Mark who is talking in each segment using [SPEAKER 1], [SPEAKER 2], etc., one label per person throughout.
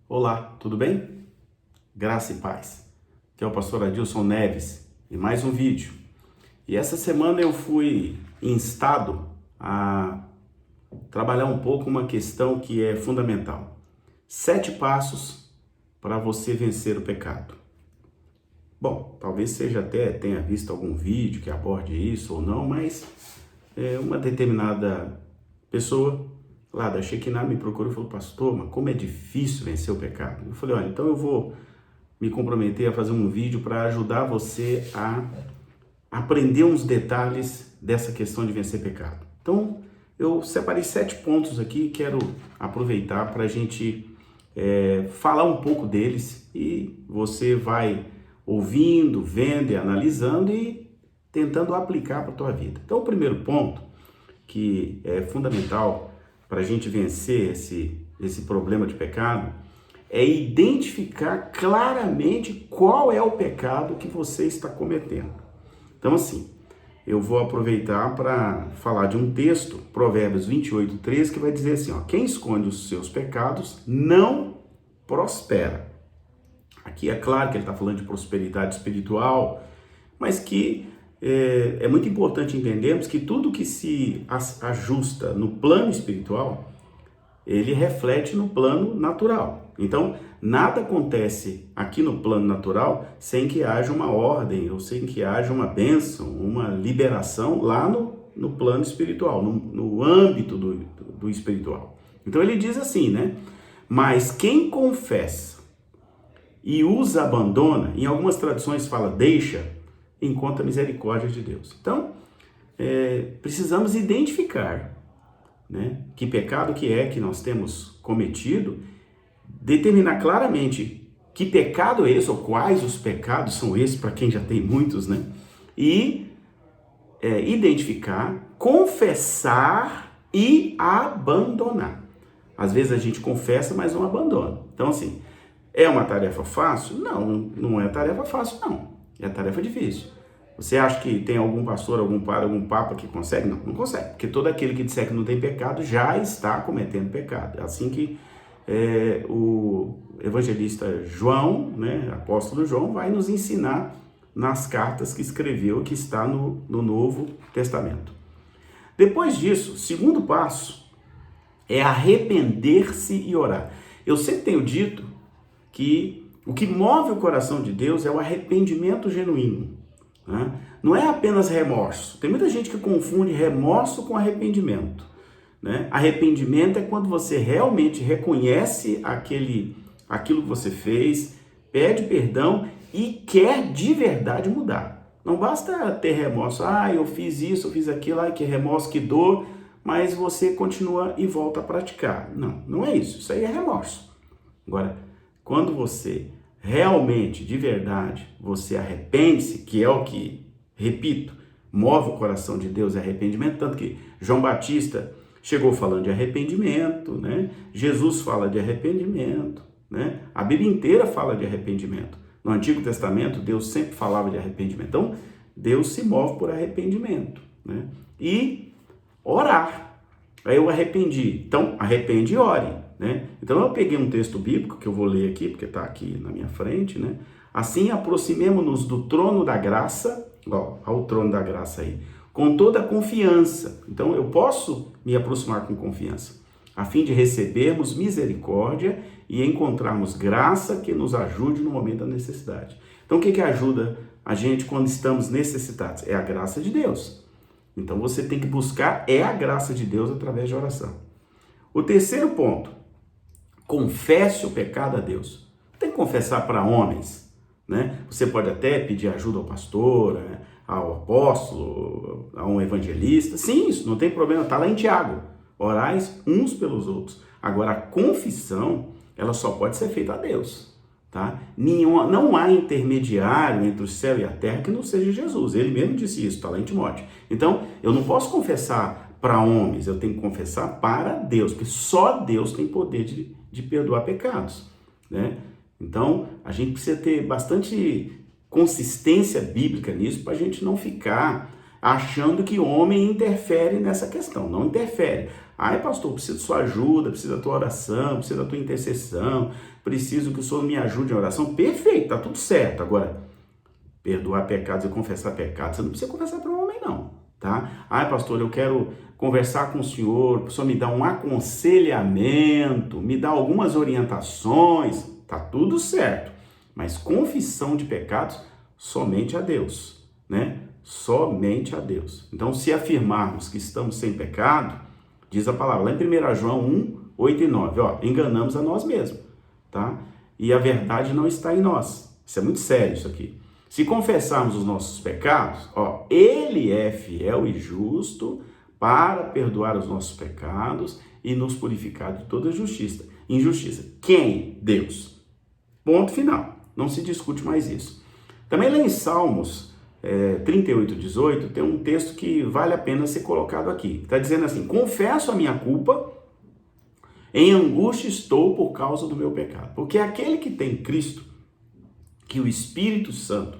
[SPEAKER 1] Olá, tudo bem? Graça e paz. Aqui é o pastor Adilson Neves e mais um vídeo. E essa semana eu fui instado a trabalhar um pouco uma questão que é fundamental. 7 passos para você vencer o pecado. Bom, talvez seja até tenha visto algum vídeo que aborde isso ou não, mas uma determinada pessoa lá da Shekinah me procurou e falou: pastor, mas como é difícil vencer o pecado. Eu falei: olha, então eu vou me comprometer a fazer um vídeo para ajudar você a aprender uns detalhes dessa questão de vencer pecado. Então, eu separei 7 pontos aqui e quero aproveitar para a gente falar um pouco deles, e você vai ouvindo, vendo e analisando e tentando aplicar para a tua vida. Então, o primeiro ponto, que é fundamental para a gente vencer esse problema de pecado, é identificar claramente qual é o pecado que você está cometendo. Então, assim, eu vou aproveitar para falar de um texto, Provérbios 28:13, que vai dizer assim, ó: quem esconde os seus pecados não prospera. Aqui é claro que ele está falando de prosperidade espiritual, mas que é muito importante entendermos que tudo que se ajusta no plano espiritual, ele reflete no plano natural. Então, nada acontece aqui no plano natural sem que haja uma ordem, ou sem que haja uma bênção, uma liberação lá no plano espiritual, no âmbito do espiritual. Então, ele diz assim, né? Mas quem confessa e os abandona, em algumas traduções fala deixa, encontra a misericórdia de Deus. Então, precisamos identificar, né, que pecado que é que nós temos cometido, determinar claramente que pecado é esse, ou quais os pecados são esses, para quem já tem muitos, né? E identificar, confessar e abandonar. Às vezes a gente confessa, mas não abandona. Então, assim, é uma tarefa fácil? Não é tarefa fácil, não. É tarefa difícil. Você acha que tem algum pastor, algum padre, algum papa que consegue? Não consegue. Porque todo aquele que disser que não tem pecado já está cometendo pecado. É assim que o evangelista João, né, apóstolo João, vai nos ensinar nas cartas que escreveu, que está no Novo Testamento. Depois disso, o segundo passo é arrepender-se e orar. Eu sempre tenho dito que o que move o coração de Deus é o arrependimento genuíno. Né? Não é apenas remorso. Tem muita gente que confunde remorso com arrependimento. Né? Arrependimento é quando você realmente reconhece aquilo que você fez, pede perdão e quer de verdade mudar. Não basta ter remorso. Eu fiz isso, eu fiz aquilo, que remorso, que dor, mas você continua e volta a praticar. Não é isso. Isso aí é remorso. Agora, quando você realmente, de verdade, você arrepende-se, que é o que, repito, move o coração de Deus, é arrependimento, tanto que João Batista chegou falando de arrependimento, né? Jesus fala de arrependimento, né? A Bíblia inteira fala de arrependimento. No Antigo Testamento, Deus sempre falava de arrependimento. Então, Deus se move por arrependimento, né? E orar. Aí eu arrependi. Então, arrepende e ore. Né? Então eu peguei um texto bíblico que eu vou ler aqui, porque está aqui na minha frente, né? Assim aproximemo-nos do trono da graça, ao trono da graça aí, com toda a confiança. Então eu posso me aproximar com confiança, a fim de recebermos misericórdia e encontrarmos graça que nos ajude no momento da necessidade. Então o que ajuda a gente quando estamos necessitados? É a graça de Deus. Então você tem que buscar a graça de Deus através de oração. O terceiro ponto: confesse o pecado a Deus. Tem que confessar para homens, né? Você pode até pedir ajuda ao pastor, ao apóstolo, a um evangelista. Sim, isso não tem problema, está lá em Tiago. Orais uns pelos outros. Agora, a confissão, ela só pode ser feita a Deus, tá? Não há intermediário entre o céu e a terra que não seja Jesus. Ele mesmo disse isso, está lá em Timóteo. Então, eu não posso confessar para homens, eu tenho que confessar para Deus, porque só Deus tem poder de perdoar pecados, né? Então, a gente precisa ter bastante consistência bíblica nisso para a gente não ficar achando que o homem interfere nessa questão. Não interfere. Ai, pastor, preciso da sua ajuda, preciso da tua oração, preciso da tua intercessão, preciso que o Senhor me ajude em oração. Perfeito, tá tudo certo. Agora, perdoar pecados e confessar pecados, você não precisa confessar para o homem, não, tá? Ai, pastor, eu quero conversar com o senhor me dar um aconselhamento, me dar algumas orientações, tá tudo certo. Mas confissão de pecados, somente a Deus, né? Somente a Deus. Então, se afirmarmos que estamos sem pecado, diz a palavra lá em 1 João 1, 8 e 9, ó, enganamos a nós mesmos, tá? E a verdade não está em nós. Isso é muito sério, isso aqui. Se confessarmos os nossos pecados, ó, Ele é fiel e justo para perdoar os nossos pecados e nos purificar de toda injustiça. Quem? Deus. Ponto final. Não se discute mais isso. Também lá em Salmos 38, 18, tem um texto que vale a pena ser colocado aqui. Está dizendo assim: confesso a minha culpa, em angústia estou por causa do meu pecado. Porque aquele que tem Cristo, que o Espírito Santo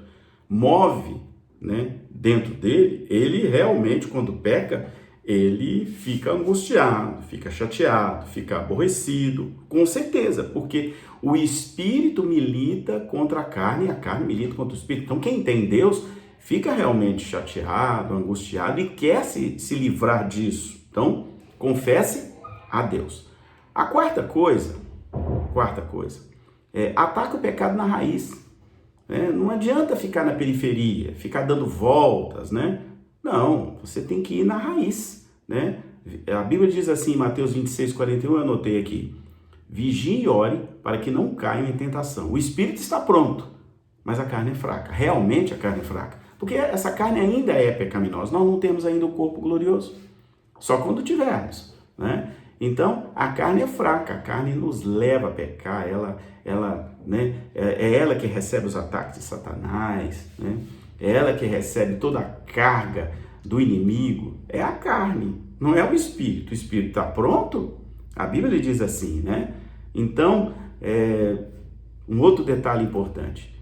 [SPEAKER 1] move, né, dentro dele, ele realmente, quando peca, ele fica angustiado, fica chateado, fica aborrecido, com certeza, porque o Espírito milita contra a carne e a carne milita contra o Espírito. Então, quem tem Deus fica realmente chateado, angustiado e quer se livrar disso. Então, confesse a Deus. A quarta coisa, ataca o pecado na raiz. Não adianta ficar na periferia, ficar dando voltas, né? Não, você tem que ir na raiz, né? A Bíblia diz assim, em Mateus 26, 41, eu anotei aqui: vigie e ore para que não caiam em tentação. O espírito está pronto, mas a carne é fraca. Realmente a carne é fraca, porque essa carne ainda é pecaminosa. Nós não temos ainda o corpo glorioso, só quando tivermos, né? Então, a carne é fraca, a carne nos leva a pecar, né, é ela que recebe os ataques de Satanás, né? É ela que recebe toda a carga do inimigo, é a carne, não é o espírito. O espírito está pronto? A Bíblia diz assim, né? Então, um outro detalhe importante,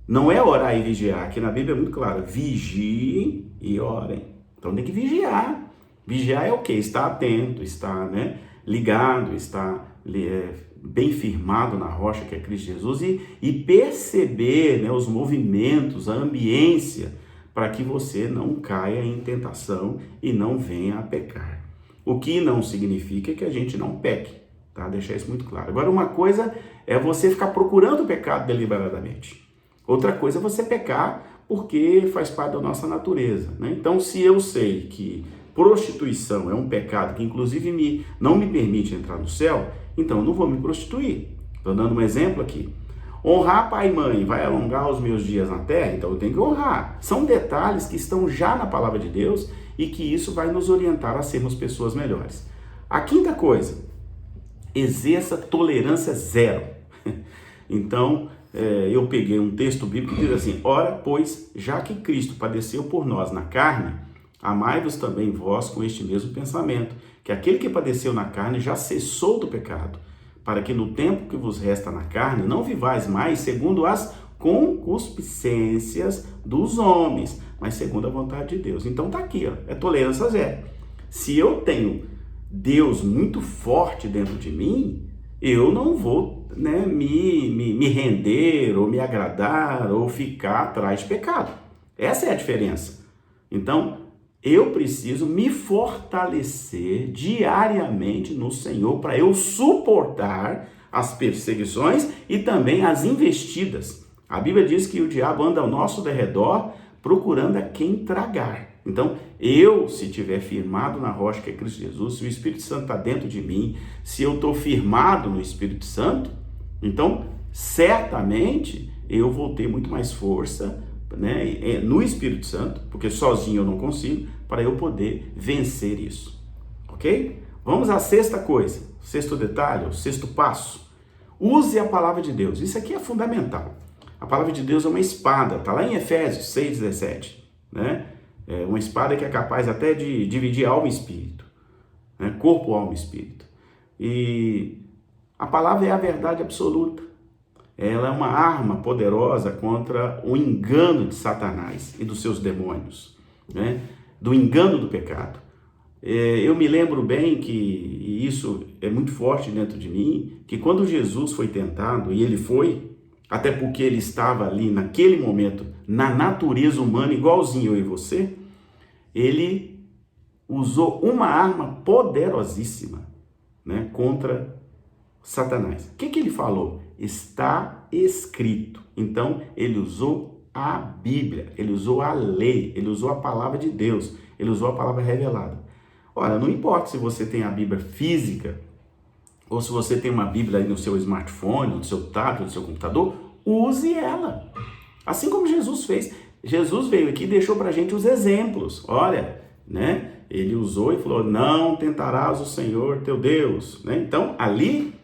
[SPEAKER 1] não é orar e vigiar, aqui na Bíblia é muito claro: vigiem e orem. Então tem que vigiar. Vigiar é o quê? Estar atento, estar, né, ligado, estar bem firmado na rocha que é Cristo Jesus e perceber, né, os movimentos, a ambiência, para que você não caia em tentação e não venha a pecar. O que não significa que a gente não peque, tá? Deixar isso muito claro. Agora, uma coisa é você ficar procurando o pecado deliberadamente. Outra coisa é você pecar porque faz parte da nossa natureza, né? Então, se eu sei que prostituição é um pecado que inclusive não me permite entrar no céu, então eu não vou me prostituir. Estou dando um exemplo aqui. Honrar pai e mãe vai alongar os meus dias na terra, então eu tenho que honrar. São detalhes que estão já na palavra de Deus e que isso vai nos orientar a sermos pessoas melhores. A quinta coisa: exerça tolerância zero. Então, eu peguei um texto bíblico que diz assim: ora, pois, já que Cristo padeceu por nós na carne, amai-vos também vós com este mesmo pensamento, que aquele que padeceu na carne já cessou do pecado, para que no tempo que vos resta na carne não vivais mais segundo as concupiscências dos homens, mas segundo a vontade de Deus. Então tá aqui, ó, é tolerância zero. Se eu tenho Deus muito forte dentro de mim, eu não vou, né, me render ou me agradar ou ficar atrás de pecado. Essa é a diferença. Então, eu preciso me fortalecer diariamente no Senhor para eu suportar as perseguições e também as investidas. A Bíblia diz que o diabo anda ao nosso derredor procurando a quem tragar. Então, se estiver firmado na rocha que é Cristo Jesus, se o Espírito Santo está dentro de mim, se eu estou firmado no Espírito Santo, então, certamente, eu vou ter muito mais força, né, no Espírito Santo, porque sozinho eu não consigo, para eu poder vencer isso, ok? Vamos à sexta coisa, sexto detalhe, o sexto passo: use a palavra de Deus. Isso aqui é fundamental. A palavra de Deus é uma espada, está lá em Efésios 6,17, né? É uma espada que é capaz até de dividir alma e espírito, né? Corpo, alma e espírito. E a palavra é a verdade absoluta. Ela é uma arma poderosa contra o engano de Satanás e dos seus demônios, né? do engano do pecado. Eu me lembro bem que, e isso é muito forte dentro de mim, que quando Jesus foi tentado, e ele foi, até porque ele estava ali naquele momento, na natureza humana, igualzinho eu e você, ele usou uma arma poderosíssima, né, contra Satanás. O que ele falou? Está escrito. Então, ele usou a Bíblia, ele usou a lei, ele usou a palavra de Deus, ele usou a palavra revelada. Ora, não importa se você tem a Bíblia física, ou se você tem uma Bíblia aí no seu smartphone, no seu tablet, no seu computador, use ela. Assim como Jesus fez. Jesus veio aqui e deixou para a gente os exemplos. Olha, né? Ele usou e falou, não tentarás o Senhor teu Deus. Né? Então, ali,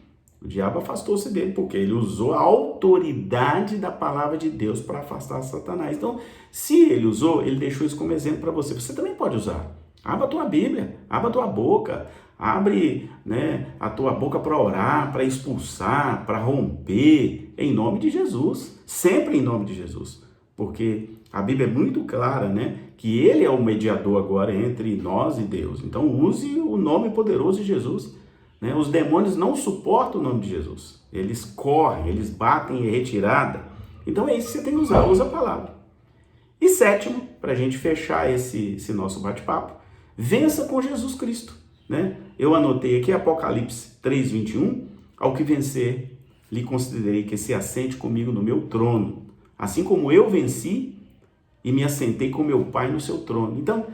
[SPEAKER 1] o diabo afastou-se dele, porque ele usou a autoridade da palavra de Deus para afastar Satanás. Então, se ele usou, ele deixou isso como exemplo para você. Você também pode usar. Abra a tua Bíblia, abra a tua boca, abre, né, a tua boca para orar, para expulsar, para romper, em nome de Jesus, sempre em nome de Jesus, porque a Bíblia é muito clara, né, que ele é o mediador agora entre nós e Deus. Então use o nome poderoso de Jesus, né? Os demônios não suportam o nome de Jesus, eles correm, eles batem em retirada. Então é isso que você tem que usar, usa a palavra. E sétimo, para a gente fechar esse nosso bate-papo, vença com Jesus Cristo, né? Eu anotei aqui Apocalipse 3:21, ao que vencer, lhe considerei que se assente comigo no meu trono, assim como eu venci e me assentei com meu Pai no seu trono. Então,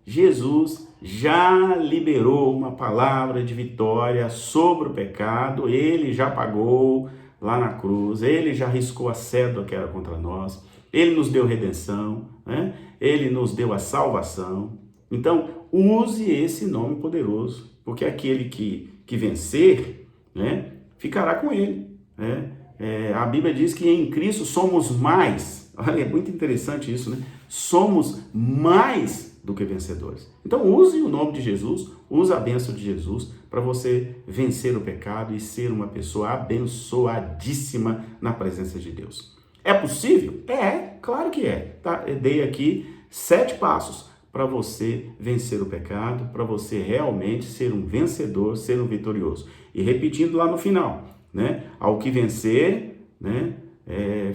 [SPEAKER 1] Jesus já liberou uma palavra de vitória sobre o pecado, ele já pagou lá na cruz, ele já riscou a cédula que era contra nós, ele nos deu redenção, né? Ele nos deu a salvação. Então, use esse nome poderoso, porque aquele que vencer, né, ficará com ele. Né? A Bíblia diz que em Cristo somos mais. Olha, é muito interessante isso, né? Somos mais do que vencedores. Então, use o nome de Jesus, use a bênção de Jesus para você vencer o pecado e ser uma pessoa abençoadíssima na presença de Deus. É possível? É, claro que é. Tá? Eu dei aqui 7 passos para você vencer o pecado, para você realmente ser um vencedor, ser um vitorioso. E repetindo lá no final, né? Ao que vencer, né?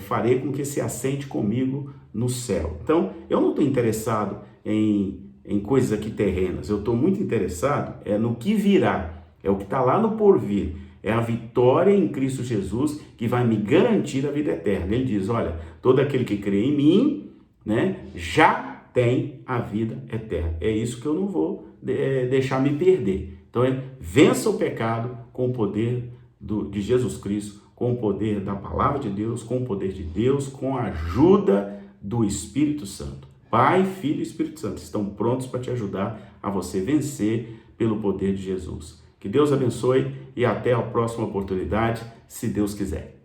[SPEAKER 1] Farei com que se assente comigo no céu. Então, eu não estou interessado em coisas aqui terrenas, eu estou muito interessado no que virá, é o que está lá no porvir, é a vitória em Cristo Jesus que vai me garantir a vida eterna. Ele diz, olha, todo aquele que crê em mim, né, já tem a vida eterna. É isso que eu não vou deixar me perder. Então, vença o pecado com o poder de Jesus Cristo, com o poder da palavra de Deus, com o poder de Deus, com a ajuda do Espírito Santo. Pai, Filho e Espírito Santo estão prontos para te ajudar a você vencer pelo poder de Jesus. Que Deus abençoe e até a próxima oportunidade, se Deus quiser.